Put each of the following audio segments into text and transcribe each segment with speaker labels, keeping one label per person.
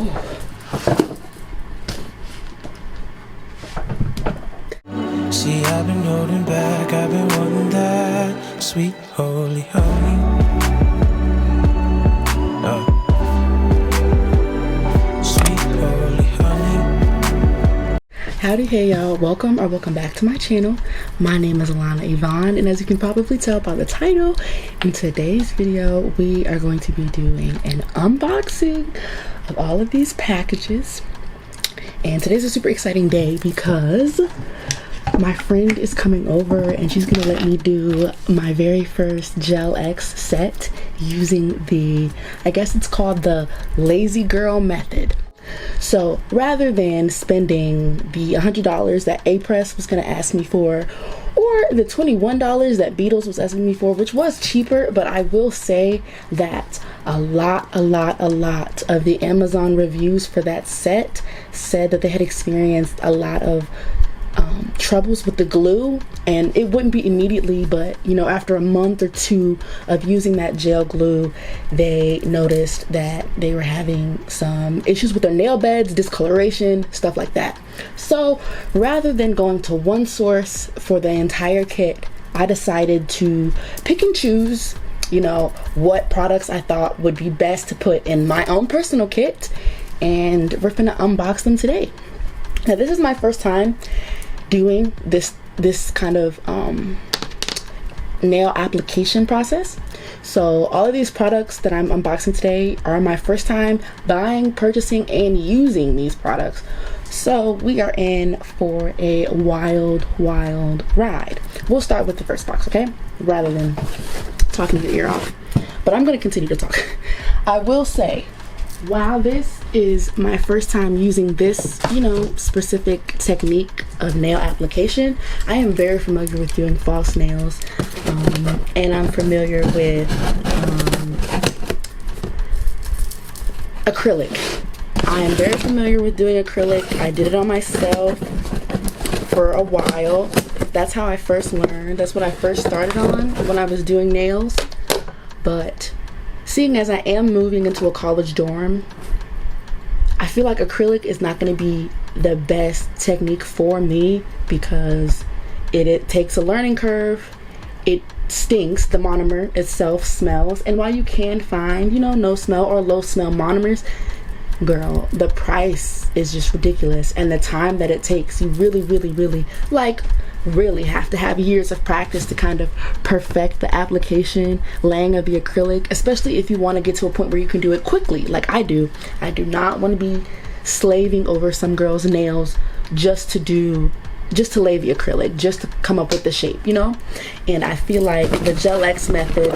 Speaker 1: See, I've been holding back, I've been wanting that sweet holy honey. Sweet holy honey.
Speaker 2: Howdy, hey y'all, welcome back to my channel. My name is Alannasartistry, and as you can probably tell by the title, in today's video we are going to be doing an unboxing of all of these packages. And today's a super exciting day because my friend is coming over and she's gonna let me do my very first gelX set using the, I guess it's called the lazy girl method. So rather than spending the $100 that A-Press was gonna ask me for, or the $21 that Beetles was asking me for, which was cheaper, but I will say that a lot of the Amazon reviews for that set said that they had experienced a lot of troubles with the glue, and it wouldn't be immediately, but you know, after a month or two of using that gel glue, they noticed that they were having some issues with their nail beds, discoloration, stuff like that. So rather than going to one source for the entire kit, I decided to pick and choose, you know, what products I thought would be best to put in my own personal kit, and we're gonna unbox them today. Now, this is my first time doing this kind of nail application process. So all of these products that I'm unboxing today are my first time buying, purchasing, and using these products. So we are in for a wild ride. We'll start with the first box, okay? Rather than talking your ear off. But I'm gonna continue to talk. I will say, while this is my first time using this, you know, specific technique of nail application, I am very familiar with doing false nails, and I'm familiar with acrylic. I am very familiar with doing acrylic. I did it on myself for a while. That's how I first learned. That's what I first started on when I was doing nails. But seeing as I am moving into a college dorm, I feel like acrylic is not going to be the best technique for me because it takes a learning curve. It stinks. The monomer itself smells. And while you can find, you know, no smell or low smell monomers, girl, the price is just ridiculous. And the time that it takes, you really have to have years of practice to kind of perfect the application, laying of the acrylic, especially if you want to get to a point where you can do it quickly like I do. I do not want to be slaving over some girl's nails just to lay the acrylic, just to come up with the shape, you know? And I feel like the gelX method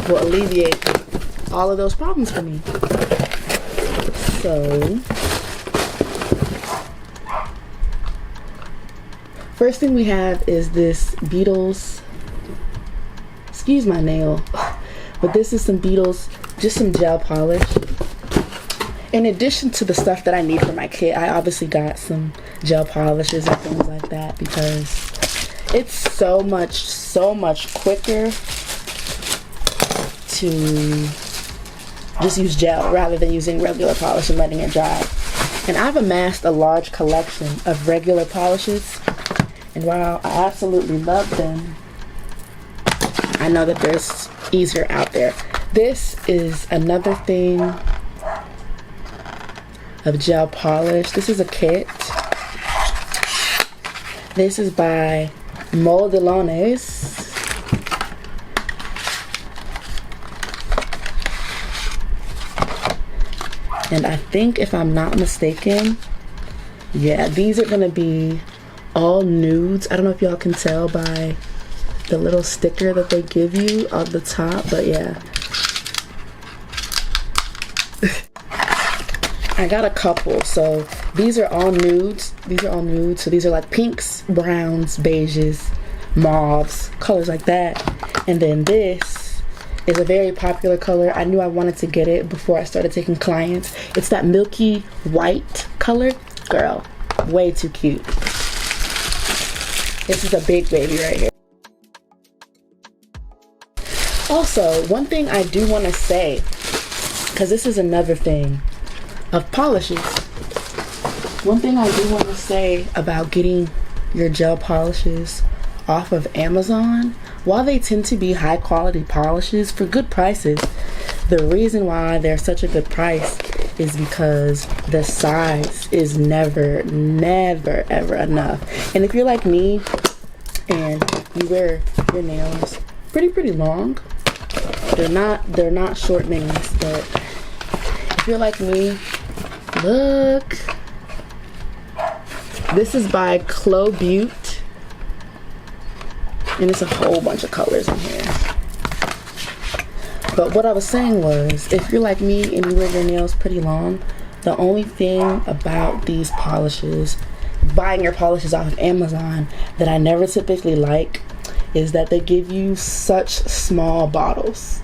Speaker 2: will alleviate all of those problems for me. So first thing we have is this Beetles, excuse my nail, but this is some Beetles, just some gel polish. In addition to the stuff that I need for my kit, I obviously got some gel polishes and things like that because it's so much quicker to just use gel rather than using regular polish and letting it dry. And I've amassed a large collection of regular polishes, and while I absolutely love them, I know that there's easier out there. This is another thing of gel polish. This is a kit. This is by Moldelones. And I think, if I'm not mistaken, yeah, these are gonna be all nudes. I don't know if y'all can tell by the little sticker that they give you on the top, but yeah. I got a couple, so these are all nudes. So these are like pinks, browns, beiges, mauves, colors like that. And then this is a very popular color. I knew I wanted to get it before I started taking clients. It's that milky white color. Girl, way too cute. This is a big baby right here. Also, one thing I do want to say, because this is another thing of polishes. One thing I do want to say about getting your gel polishes off of Amazon, while they tend to be high quality polishes for good prices, the reason why they're such a good price is because the size is never ever enough. And if you're like me and you wear your nails pretty long, they're not short nails, but if you're like me, look, this is by Clo Butte, and it's a whole bunch of colors in here. But what I was saying was, if you're like me and you wear your nails pretty long, the only thing about these polishes, buying your polishes off of Amazon, that I never typically like is that they give you such small bottles.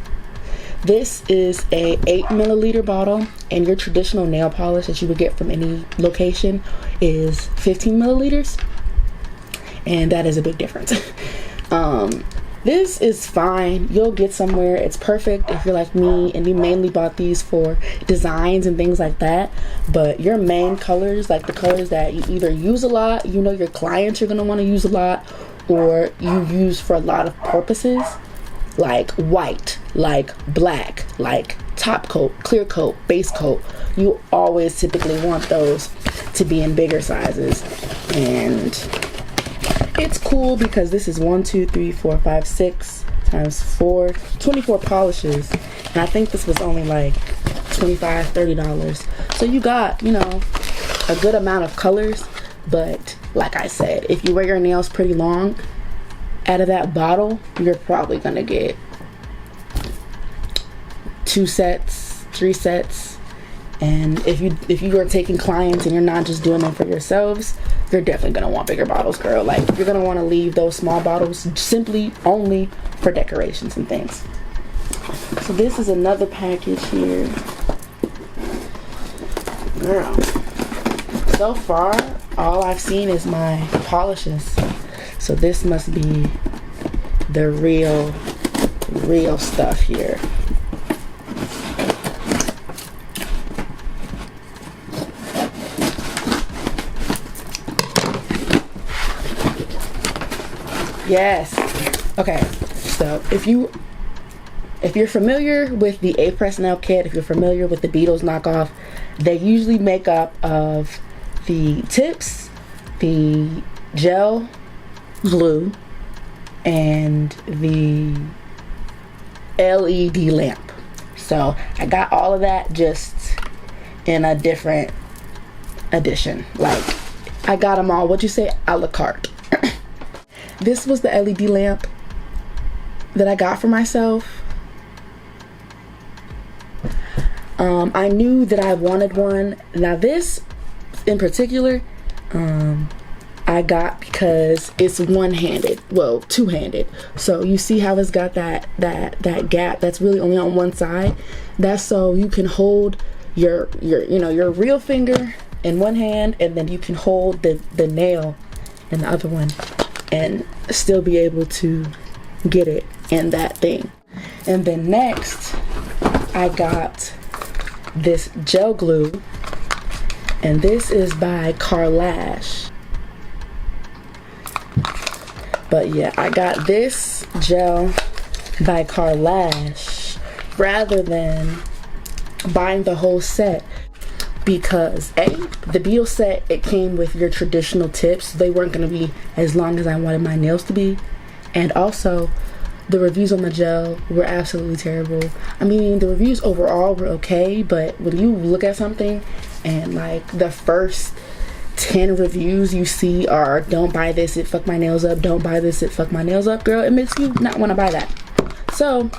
Speaker 2: This is a 8 milliliter bottle, and your traditional nail polish that you would get from any location is 15 milliliters, and that is a big difference. This is fine. You'll get somewhere. It's perfect if you're like me and you mainly bought these for designs and things like that. But your main colors, like the colors that you either use a lot, you know your clients are going to want to use a lot, or you use for a lot of purposes, like white, like black, like top coat, clear coat, base coat, you always typically want those to be in bigger sizes. And it's cool because this is 1, 2, 3, 4, 5, 6 times 4, 24 polishes, and I think this was only like $25, $30. So you got, you know, a good amount of colors. But like I said, if you wear your nails pretty long, out of that bottle you're probably gonna get 2 sets, 3 sets. And if you are taking clients and you're not just doing them for yourselves, you're definitely gonna want bigger bottles, girl. Like, you're gonna want to leave those small bottles simply only for decorations and things. So this is another package here, girl. So far all I've seen is my polishes, so this must be the real stuff here. Yes. Okay. So if you're familiar with the A-Press nail kit, if you're familiar with the Beatles knockoff, they usually make up of the tips, the gel glue, and the LED lamp. So I got all of that just in a different edition. Like, I got them all, what you say, a la carte. This was the LED lamp that I got for myself. I knew that I wanted one. Now this in particular, I got because it's one-handed, well, two-handed. So you see how it's got that gap that's really only on one side. That's so you can hold your real finger in one hand, and then you can hold the nail in the other one and still be able to get it in that thing. And then next I got this gel glue, and this is by Carlash. But yeah, I got this gel by Carlash rather than buying the whole set, because the Beatles set, it came with your traditional tips. They weren't going to be as long as I wanted my nails to be, and also the reviews on the gel were absolutely terrible. I mean, the reviews overall were okay, but when you look at something and like the first 10 reviews you see are don't buy this, it fucked my nails up, don't buy this, it fucked my nails up, girl, it makes you not want to buy that. So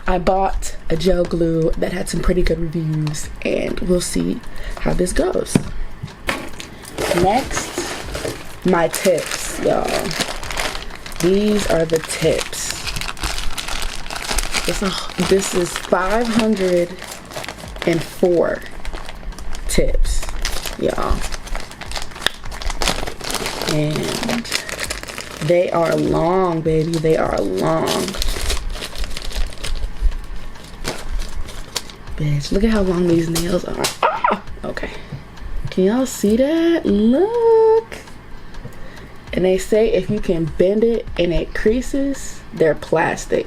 Speaker 2: I bought a gel glue that had some pretty good reviews, and we'll see how this goes. Next, my tips, y'all. These are the tips. This is 504 tips, y'all. And they are long, baby. They are long. Bitch, look at how long these nails are. Okay. Can y'all see that? Look. And they say if you can bend it and it creases, they're plastic.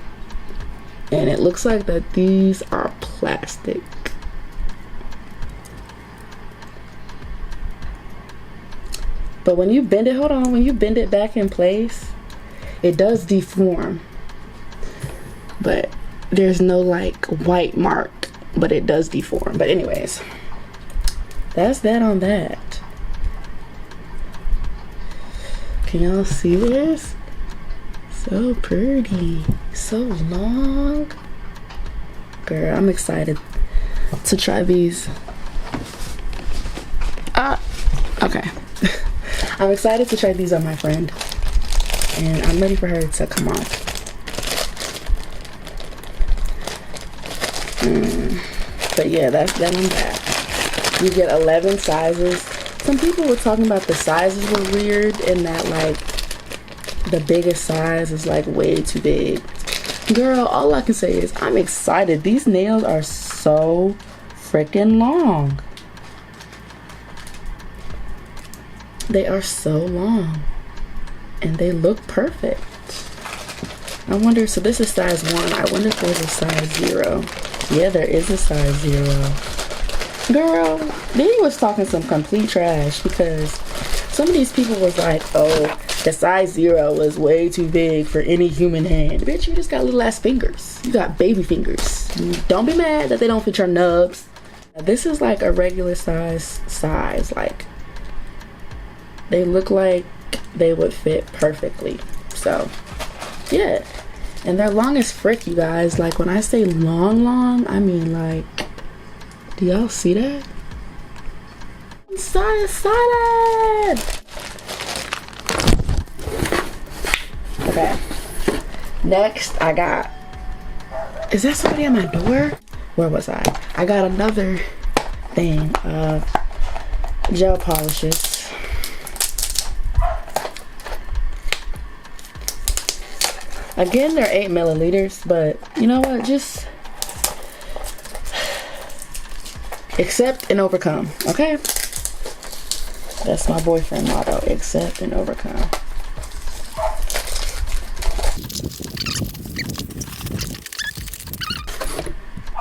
Speaker 2: And it looks like that these are plastic. But when you bend it, hold on, when you bend it back in place, it does deform. But there's no like white mark, but it does deform. But anyways, that's that on that. Can y'all see this? So pretty, so long. Girl, I'm excited to try these. Okay. I'm excited to try these on my friend. And I'm ready for her to come on. But yeah, that's that on that. You get 11 sizes. Some people were talking about the sizes were weird and that like the biggest size is like way too big. Girl, all I can say is I'm excited. These nails are so freaking long. They are so long and they look perfect. I wonder, so this is size 1. I wonder if there's a size 0. Yeah, there is a size 0. Girl, then he was talking some complete trash because some of these people was like, oh, the size 0 is way too big for any human hand. Bitch, you just got little ass fingers. You got baby fingers. Don't be mad that they don't fit your nubs. This is like a regular size. Like, they look like they would fit perfectly. So, yeah. And they're long as frick, you guys. Like, when I say long, I mean like, do y'all see that? I'm so excited! Okay. Next, I got... Is that somebody at my door? Where was I? I got another thing of gel polishes. Again, they're 8 milliliters, but you know what? Just accept and overcome, okay? That's my boyfriend motto, accept and overcome.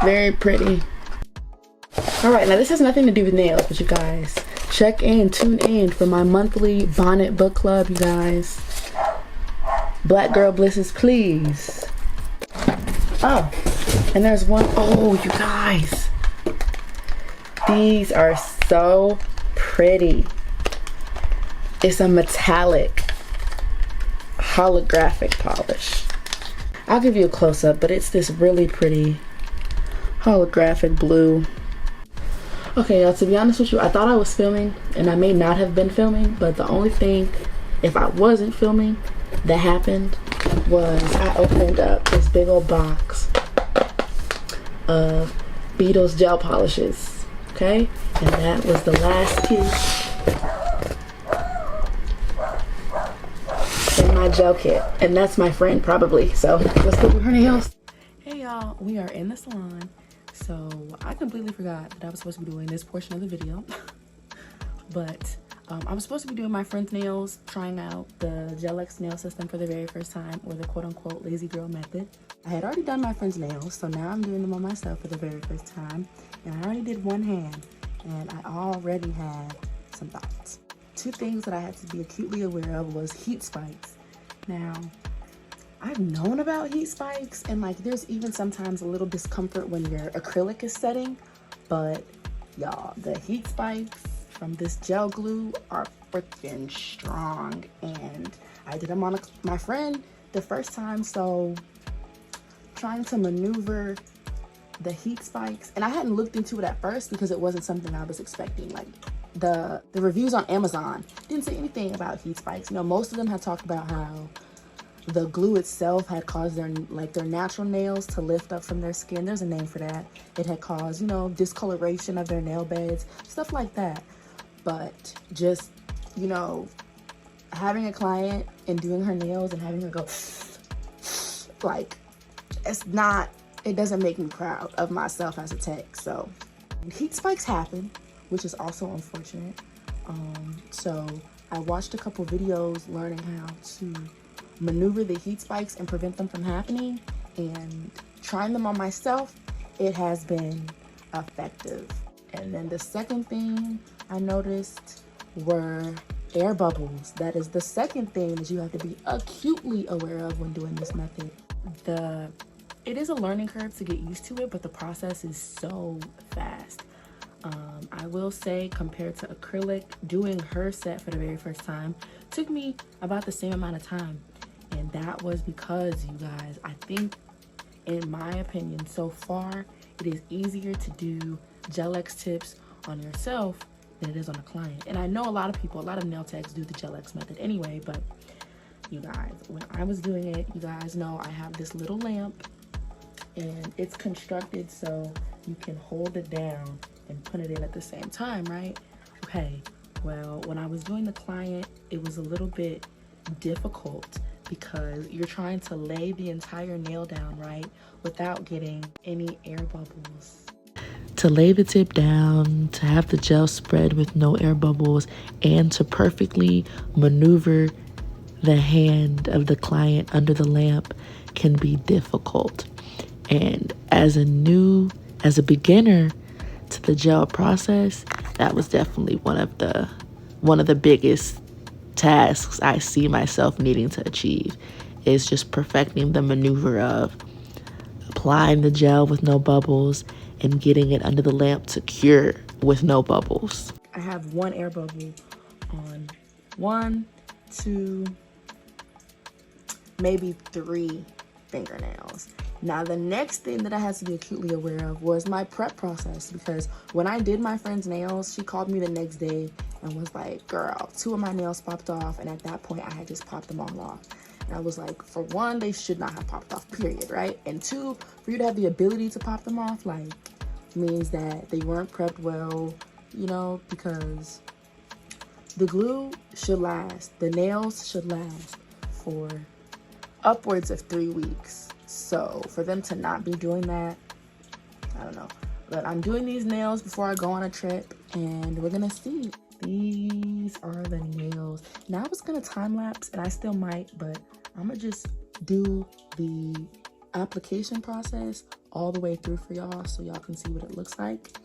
Speaker 2: Very pretty. Alright, now this has nothing to do with nails, but you guys, tune in for my monthly bonnet book club, you guys. Black girl blisses, please. Oh, and there's one. Oh, you guys. These are so pretty. It's a metallic holographic polish. I'll give you a close-up, but it's this really pretty holographic blue. Okay, y'all, to be honest with you, I thought I was filming, and I may not have been filming, but the only thing, if I wasn't filming, that happened was I opened up this big old box of Beetle's gel polishes, okay? And that was the last piece in my gel kit. And that's my friend probably, so let's go do her nails. Hey y'all, we are in the salon. So I completely forgot that I was supposed to be doing this portion of the video. But I was supposed to be doing my friend's nails, trying out the gelX nail system for the very first time, or the quote-unquote lazy girl method. I had already done my friend's nails, so now I'm doing them on myself for the very first time. And I already did one hand, and I already had some thoughts. 2 things that I had to be acutely aware of was heat spikes. Now, I've known about heat spikes, and like there's even sometimes a little discomfort when your acrylic is setting, but y'all, the heat spikes from this gel glue are freaking strong, and I did them on my friend the first time, so trying to maneuver the heat spikes, and I hadn't looked into it at first because it wasn't something I was expecting. Like the reviews on Amazon didn't say anything about heat spikes. You know, most of them had talked about how the glue itself had caused their natural nails to lift up from their skin. There's a name for that. It had caused, you know, discoloration of their nail beds, stuff like that. But just, you know, having a client and doing her nails and having her go like, it doesn't make me proud of myself as a tech. So heat spikes happen, which is also unfortunate. So I watched a couple videos learning how to maneuver the heat spikes and prevent them from happening, and trying them on myself, it has been effective. And then the second thing I noticed were air bubbles. That is the second thing that you have to be acutely aware of when doing this method. It is a learning curve to get used to it, but the process is so fast. I will say, compared to acrylic, doing her set for the very first time took me about the same amount of time. And that was because, you guys, I think, in my opinion, so far, it is easier to do gelX tips on yourself than it is on a client. And I know a lot of nail techs do the gelX method anyway, but you guys, when I was doing it, you guys know I have this little lamp, and it's constructed so you can hold it down and put it in at the same time, right? Okay, well, when I was doing the client, it was a little bit difficult because you're trying to lay the entire nail down, right, without getting any air bubbles. To lay the tip down, to have the gel spread with no air bubbles, and to perfectly maneuver the hand of the client under the lamp can be difficult. And as a beginner to the gel process, that was definitely one of the biggest tasks I see myself needing to achieve, is just perfecting the maneuver of applying the gel with no bubbles and getting it under the lamp to cure with no bubbles. I have one air bubble on 1, 2, maybe 3 fingernails. Now, the next thing that I had to be acutely aware of was my prep process, because when I did my friend's nails, she called me the next day and was like, girl, 2 of my nails popped off, and at that point I had just popped them all off. And I was like, for one, they should not have popped off, period, right? And 2, for you to have the ability to pop them off, like, means that they weren't prepped well, you know, because the glue should last, the nails should last for upwards of 3 weeks. So for them to not be doing that, I don't know. But I'm doing these nails before I go on a trip, and we're gonna see. These are the nails. Now I was gonna time lapse, and I still might, but I'm gonna just do the application process all the way through for y'all, so y'all can see what it looks like,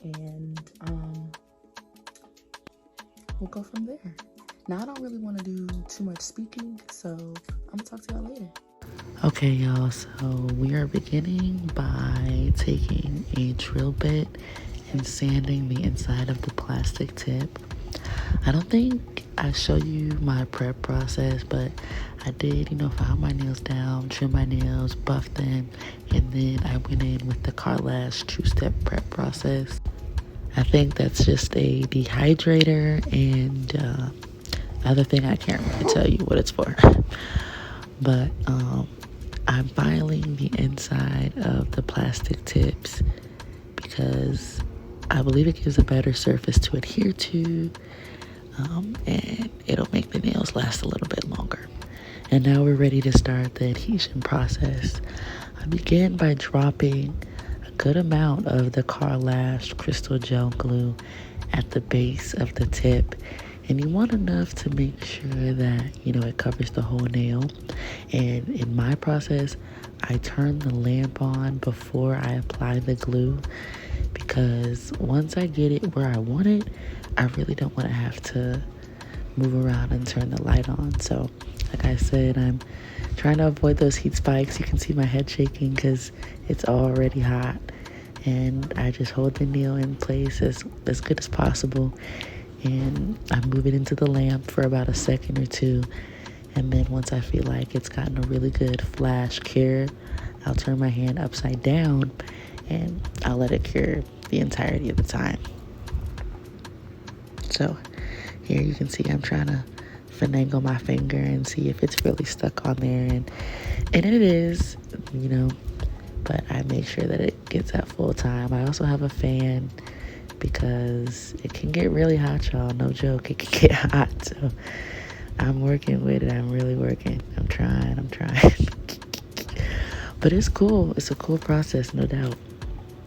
Speaker 2: and we'll go from there. Now I don't really want to do too much speaking, so I'm gonna talk to y'all later. Okay, y'all, so we are beginning by taking a drill bit and sanding the inside of the plastic tip. I don't think I show you my prep process, but I did, file my nails down, trim my nails, buff them, and then I went in with the Carlash 2-step prep process. I think that's just a dehydrator, and other thing I can't really tell you what it's for. But I'm filing the inside of the plastic tips because I believe it gives a better surface to adhere to, and it'll make the nails last a little bit longer. And now we're ready to start the adhesion process. I begin by dropping a good amount of the Carlash crystal gel glue at the base of the tip. And you want enough to make sure that, it covers the whole nail. And in my process, I turn the lamp on before I apply the glue, because once I get it where I want it, I really don't want to have to move around and turn the light on. So, like I said, I'm trying to avoid those heat spikes. You can see my head shaking because it's already hot. And I just hold the nail in place as good as possible. And I move it into the lamp for about a second or 2. And then once I feel like it's gotten a really good flash cure, I'll turn my hand upside down and I'll let it cure the entirety of the time. So here you can see I'm trying to finagle my finger and see if it's really stuck on there. And it is, but I make sure that it gets at full time. I also have a fan because it can get really hot, y'all. No joke, it can get hot. So I'm working with it. I'm really working. I'm trying. But it's cool. It's a cool process, no doubt.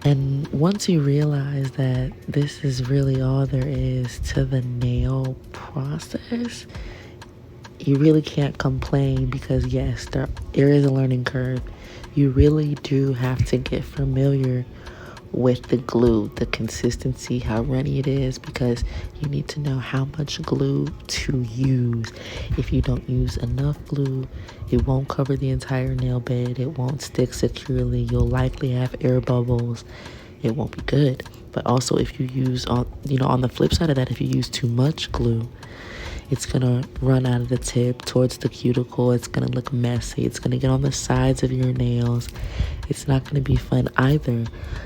Speaker 2: And once you realize that this is really all there is to the nail process, you really can't complain because yes, there is a learning curve. You really do have to get familiar with the glue, the consistency, how runny it is, because you need to know how much glue to use. If you don't use enough glue, it won't cover the entire nail bed. It won't stick securely. You'll likely have air bubbles. It won't be good. But also if you use on the flip side of that, if you use too much glue, it's gonna run out of the tip towards the cuticle. It's gonna look messy. It's gonna get on the sides of your nails. It's not gonna be fun either.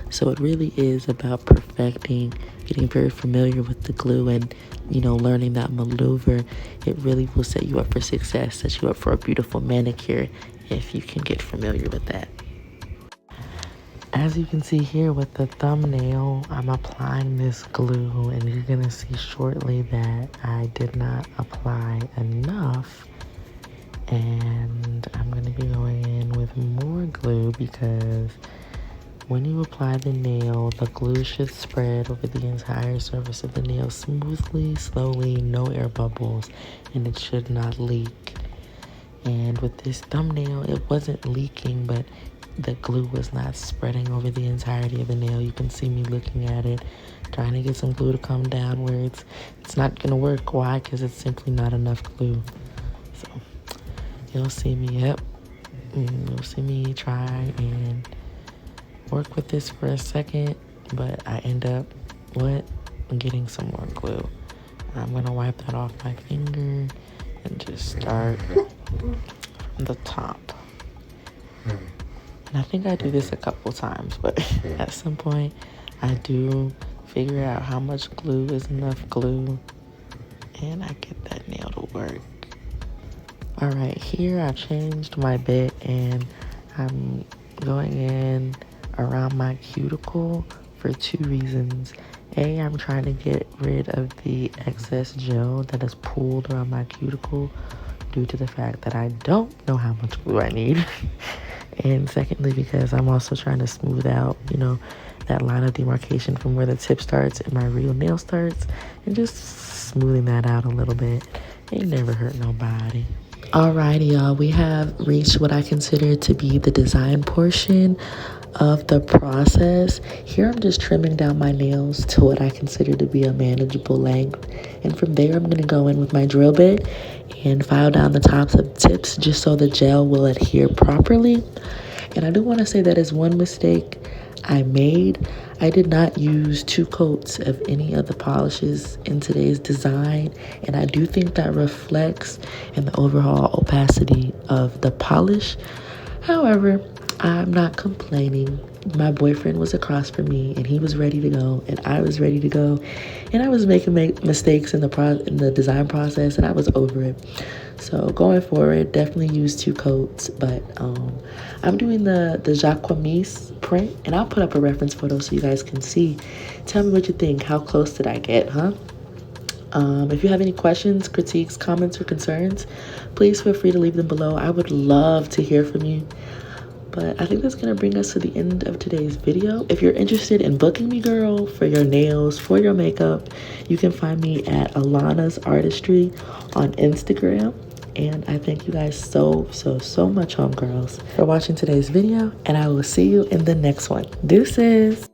Speaker 2: So it really is about perfecting, getting very familiar with the glue and, learning that maneuver. It really will set you up for success, set you up for a beautiful manicure if you can get familiar with that. As you can see here with the thumbnail, I'm applying this glue and you're gonna see shortly that I did not apply enough, and I'm gonna be going in with more glue because when you apply the nail, the glue should spread over the entire surface of the nail smoothly, slowly, no air bubbles, and it should not leak. And with this thumbnail, it wasn't leaking, but the glue was not spreading over the entirety of the nail. You can see me looking at it, trying to get some glue to come down where it's not gonna work. Why? Because it's simply not enough glue. So you'll see me, you'll see me try and work with this for a second, but I end up getting some more glue. I'm gonna wipe that off my finger and just start from the top. And I think I do this a couple times, but at some point I do figure out how much glue is enough glue and I get that nail to work. All right, here I changed my bit and I'm going in around my cuticle for two reasons. A, I'm trying to get rid of the excess gel that is pooled around my cuticle due to the fact that I don't know how much glue I need. And secondly, because I'm also trying to smooth out, that line of demarcation from where the tip starts and my real nail starts, and just smoothing that out a little bit. It never hurt nobody. Alrighty, y'all, we have reached what I consider to be the design portion of the process. Here I'm just trimming down my nails to what I consider to be a manageable length, and from there I'm going to go in with my drill bit and file down the tops of tips just so the gel will adhere properly. And I do want to say that is one mistake I made. I did not use 2 coats of any of the polishes in today's design, and I do think that reflects in the overall opacity of the polish. However, I'm not complaining. My boyfriend was across from me and he was ready to go and I was ready to go, and I was making mistakes in the design process and I was over it. So going forward, definitely use 2 coats, but I'm doing the Jacquemise print, and I'll put up a reference photo so you guys can see. Tell me what you think. How close did I get, huh? If you have any questions, critiques, comments, or concerns, please feel free to leave them below. I would love to hear from you. But I think that's going to bring us to the end of today's video. If you're interested in booking me, girl, for your nails, for your makeup, you can find me at alannasartistry on Instagram. And I thank you guys so much, homegirls, for watching today's video. And I will see you in the next one. Deuces!